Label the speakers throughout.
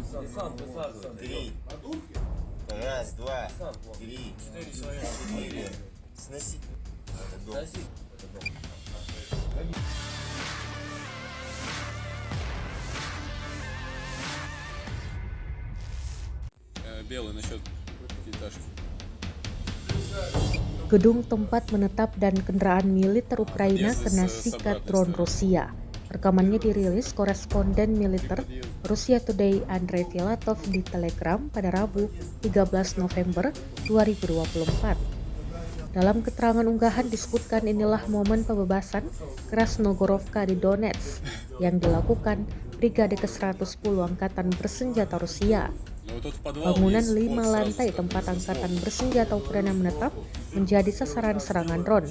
Speaker 1: Три. Раз, два, три, четыре. Сносить. Это дом.
Speaker 2: Белый насчет пятиэтажки.
Speaker 3: Gedung tempat menetap dan kendaraan militer Ukraina kena sikat drone Rusia. Rekamannya dirilis koresponden militer Russia Today Andrei Filatov di Telegram pada Rabu 13 November 2024. Dalam keterangan unggahan disebutkan inilah momen pembebasan Krasnogorovka di Donetsk yang dilakukan Brigade ke-110 Angkatan Bersenjata Rusia. Bangunan 5 lantai tempat angkatan bersenjata Ukraina menetap menjadi sasaran serangan drone.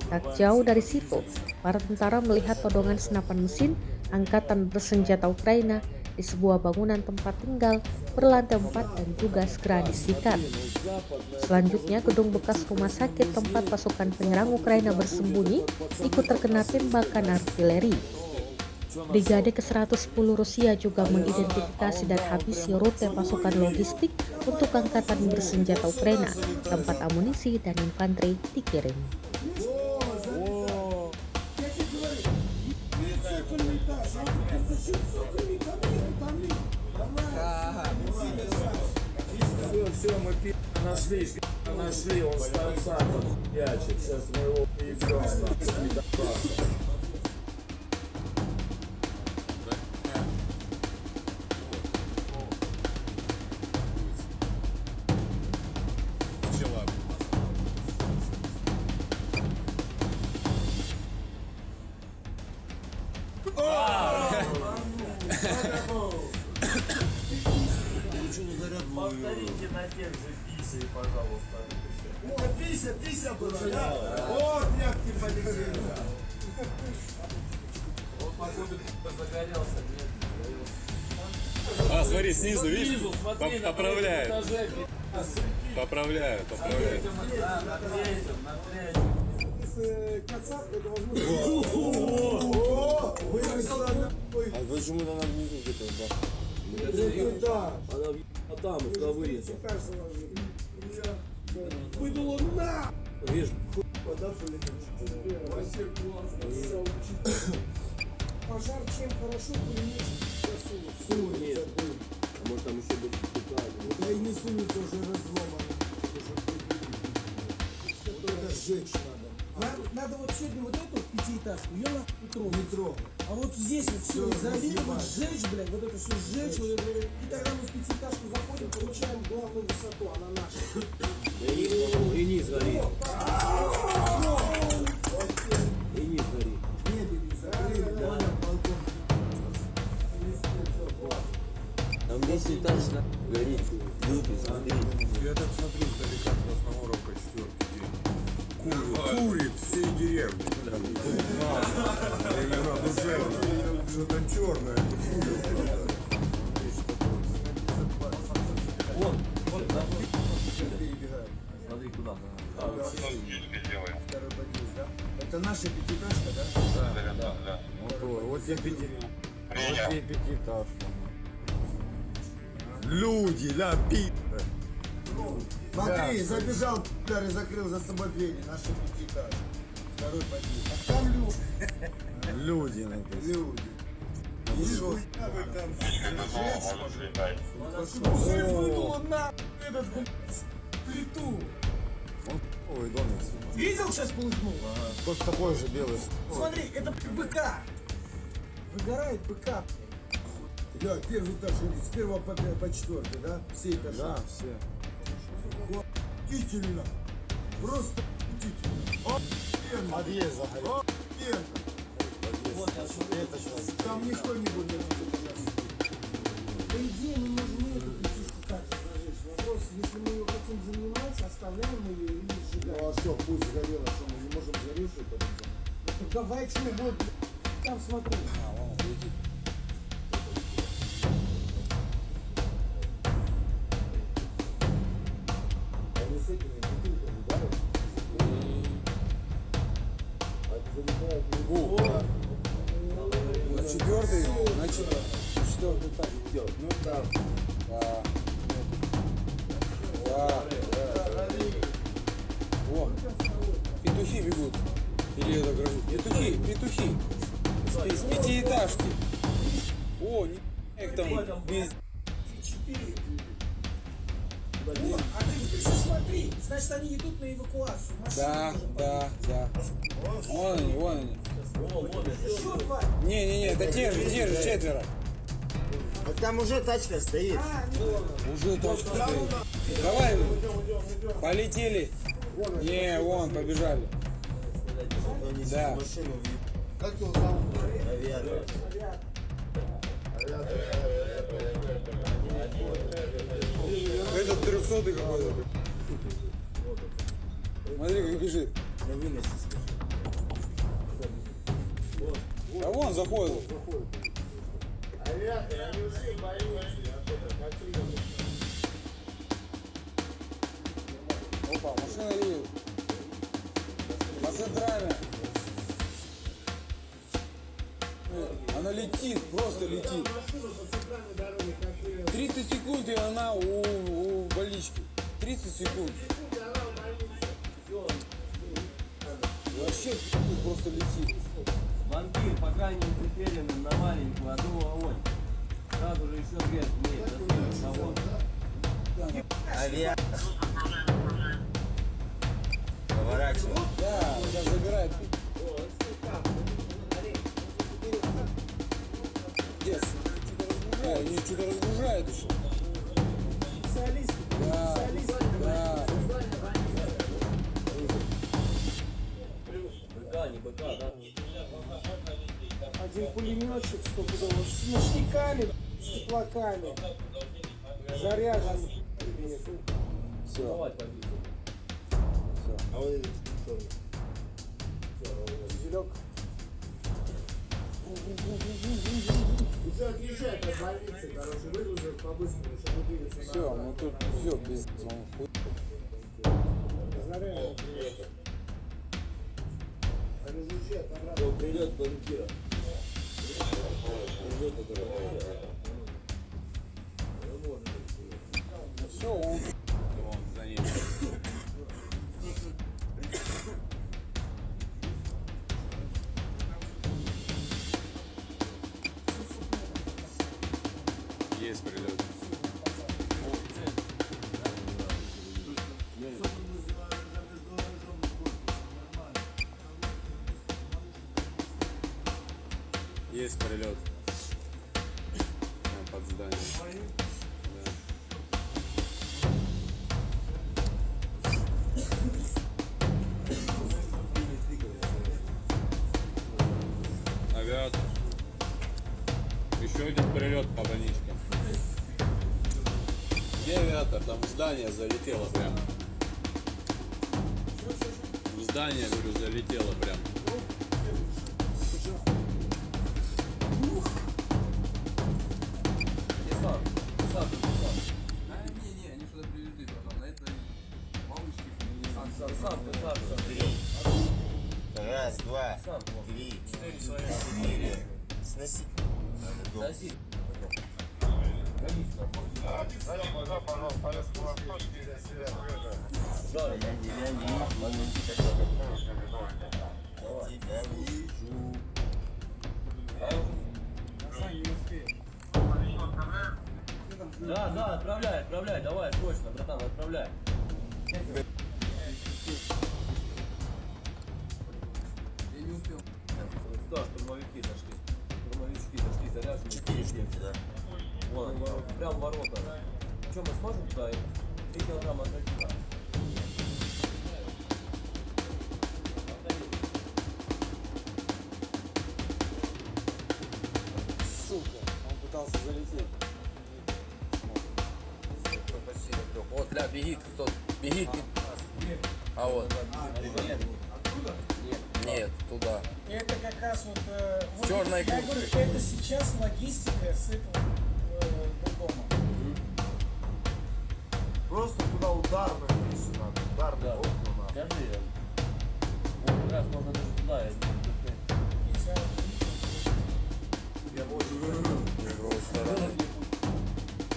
Speaker 3: Tak jauh dari situ, para tentara melihat todongan senapan mesin angkatan bersenjata Ukraina di sebuah bangunan tempat tinggal berlantai 4 dan juga segera disikat. Selanjutnya, gedung bekas rumah sakit tempat pasukan penyerang Ukraina bersembunyi ikut terkena tembakan artileri. Brigade ke-110 Rusia juga mengidentifikasi dan habisi rute pasukan logistik untuk angkatan bersenjata Ukraina, tempat amunisi dan infanteri dikirim.
Speaker 4: Повторите на тех же писе, пожалуйста. О, пися была, да? Вот як ты полетел. Вот походу загорелся, нет?
Speaker 2: А, смотри, снизу, видишь? Поправляют. Поправляют.
Speaker 4: Да, на третьем.
Speaker 1: А почему она внизу где-то, да?
Speaker 5: А там это вырезал.
Speaker 4: Выдуло на!
Speaker 5: Видишь,
Speaker 4: Пожар чем хорошо,
Speaker 5: нет. А может там еще будет специально.
Speaker 4: да и не сунется уже разломано. Только сжечь надо. Надо вот сегодня вот эту пятиэтажку, ее на метро. А вот здесь вот все изолировать, сжечь, блядь, вот это все сжечь, вот это, и тогда мы в пятиэтажку заходим, получаем главную высоту, она наша.
Speaker 5: И низ горит. И низ горит.
Speaker 4: Мебелью закрыли, да, балкон.
Speaker 5: Там весь этаж горит. Люди, смотри.
Speaker 6: Это смотри, издалека Красногоровка 4-й день. Курит всей деревни. Или на душе что-то черное.
Speaker 5: Смотри, куда.
Speaker 4: Это наша пятиэтажка, да?
Speaker 1: Да. Вот тебе пятиэтажка. Люди, да, пи***ы.
Speaker 4: Смотри, забежал и закрыл за собой двери, наша пятиэтажка. Второй подъезд. А там люди.
Speaker 1: Люди, написано.
Speaker 4: Люди. И что? Выдуло на этот плиту.
Speaker 1: Ой, домик.
Speaker 4: Видел, сейчас полыхнул?
Speaker 1: Тот такой же белый.
Speaker 4: Смотри, это быка. Выгорает быка. Да, первый этаж, с первого по четвертый, да? Все этажи.
Speaker 1: Да, все.
Speaker 4: Охуительно. Просто охуительно. Охуенно.
Speaker 1: Подъезд загорел.
Speaker 4: Охуенно.
Speaker 1: Это сейчас.
Speaker 4: Там никто не будет. По идее, мы можем эту птичку так же зажечь. Вопрос, если мы ее хотим занимать, оставляем мы ее или сжигаем.
Speaker 1: Ну а что, пусть сгорело, что мы не можем сгоревшую потом?
Speaker 4: Ну, давай что будет. Там смотри.
Speaker 1: Они с этими бутылками, да? А это залетает в него. На четвертый этаж идет. Ну да.
Speaker 6: петухи бегут. Или это грозит? Петухи, петухи. С пятиэтажки. О, их там без...
Speaker 4: А ты еще смотри, значит они идут на эвакуацию.
Speaker 6: Да, да, да. Вон они, вон они.
Speaker 4: Еще два.
Speaker 6: Не, это те же четверо.
Speaker 5: А там уже тачка стоит.
Speaker 6: Уже точно стоит. Давай, полетели. Не, вон, побежали. Да.
Speaker 5: Машину
Speaker 1: Как его зовут?
Speaker 5: авиатор.
Speaker 6: Этот 300-й какой-то. Смотри, как бежит.
Speaker 5: На выносе.
Speaker 6: А вон заходит. Опа, машина едет. На центральной. Она летит, просто летит. 30 секунд и она у больнички. 30 секунд. Вообще просто летит.
Speaker 5: Вампир, пока не прицелен на маленькую, одну огонь. Сразу же еще две нет. Авиатор. Поворачивай.
Speaker 6: Да, сейчас забирает. Yes. Они что-то разгружают еще.
Speaker 4: Специалисты.
Speaker 6: Да, да.
Speaker 5: БК, не БК, да?
Speaker 4: Один пулеметчик стопудово с ночниками, с теплаками. Заряжен.
Speaker 6: Все.
Speaker 5: Давай позицию.
Speaker 1: А вот этот кто?
Speaker 4: Зелек.
Speaker 1: Уже отъезжает от больницы, короче, выгрузил по-быстрому, чтобы двигаться на...
Speaker 6: Все, ну тут все без хуй.
Speaker 4: Заряжен.
Speaker 1: Разъезжает, обратно.
Speaker 5: Кто придет банкира? Придет это
Speaker 6: Все, он.
Speaker 2: Вон за ним. Есть прилет. Есть прилет. Прям под зданием. Да. Авиатор. Еще один прилет по больничкам. Где авиатор? Там в здание залетело прям. В здание, говорю, залетело прям.
Speaker 7: Не, они что-то привезли потом. На этой малышке.
Speaker 5: Раз, два, три, четыре. Сноси. Сноси. Да, я не тебя вижу. Да, отправляй, давай, срочно, братан, отправляй.
Speaker 7: Я не успел.
Speaker 5: Да, штурмовики зашли, заряжены. 4 штуки, да. Вон они, прям ворота. Что, мы сможем туда? 3 килограмма отойти.
Speaker 6: Сука, он пытался залететь.
Speaker 7: Вот, бля, бегит кто-то. Бегит. А вот. Нет, туда.
Speaker 4: Это как раз вот... вот
Speaker 7: Черная
Speaker 4: я
Speaker 7: куртка.
Speaker 4: говорю, это сейчас логистика с этого дома.
Speaker 1: Просто туда ударно вниз надо, ударно
Speaker 5: Да.
Speaker 1: окна надо.
Speaker 5: Скажи, вот как раз можно даже туда, я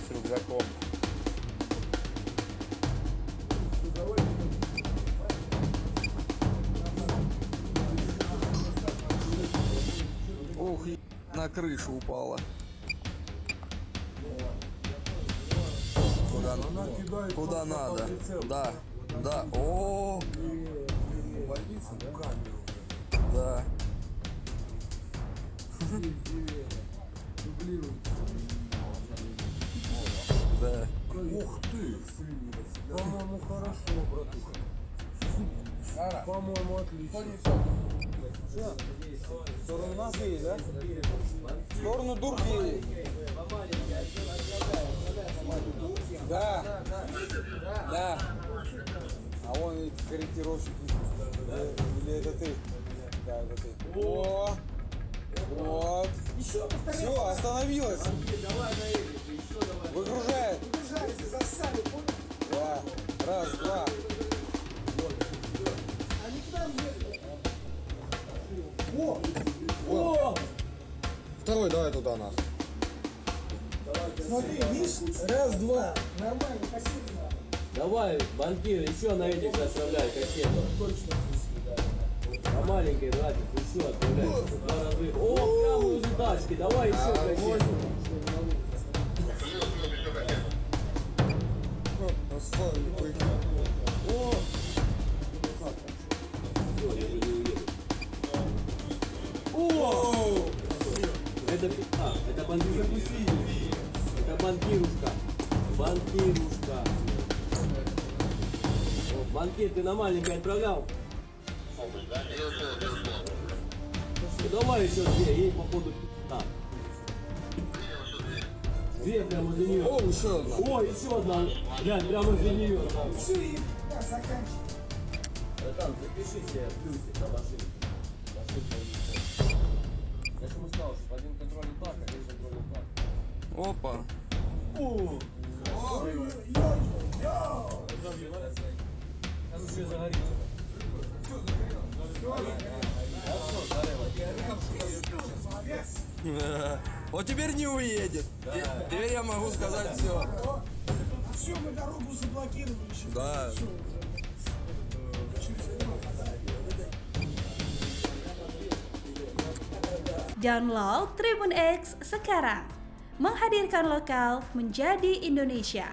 Speaker 7: С рюкзаком.
Speaker 6: крышу упала. Куда надо? Да, да. О, да. Да.
Speaker 4: Ух ты! По-моему, хорошо, братуха. По-моему, отлично.
Speaker 6: В сторону нас едет, да? В сторону Дурки едет. Да. Да. А вон эти корректировщики. Или это ты? Да, это ты. О! Вот. Все, остановилась. Выгружает. Да. Раз, два. Второй давай туда нас.
Speaker 4: Смотри, видишь? Раз, два. Нормально, спасибо.
Speaker 5: Давай, банкир, еще на этих отправляй кассету. А маленький, братик, еще отправляй. Два раза. О, прямо возле тачки, давай еще кассету. О! Всё, я уже не уеду. О! Это банкирушка. Это банкирушка. Банкирушка. О, банкир, ты на маленькой отправлял? Ну, давай еще две, ей походу так. Две прямо возле нее.
Speaker 6: О, еще одна.
Speaker 5: О, еще одна. Глянь, прямо возле нее.
Speaker 4: Все, и да, заканчивай.
Speaker 5: Братан, запиши себе плюсик на машине. Я же ему сказал, что один контроль так, а один контроль так.
Speaker 6: Опа.
Speaker 5: О! Там все загорится.
Speaker 6: Вот теперь не уедет. Теперь я могу сказать все.
Speaker 4: Все, мы дорогу заблокировали еще.
Speaker 6: Да.
Speaker 8: Download Tribun X sekarang. Menghadirkan lokal menjadi Indonesia.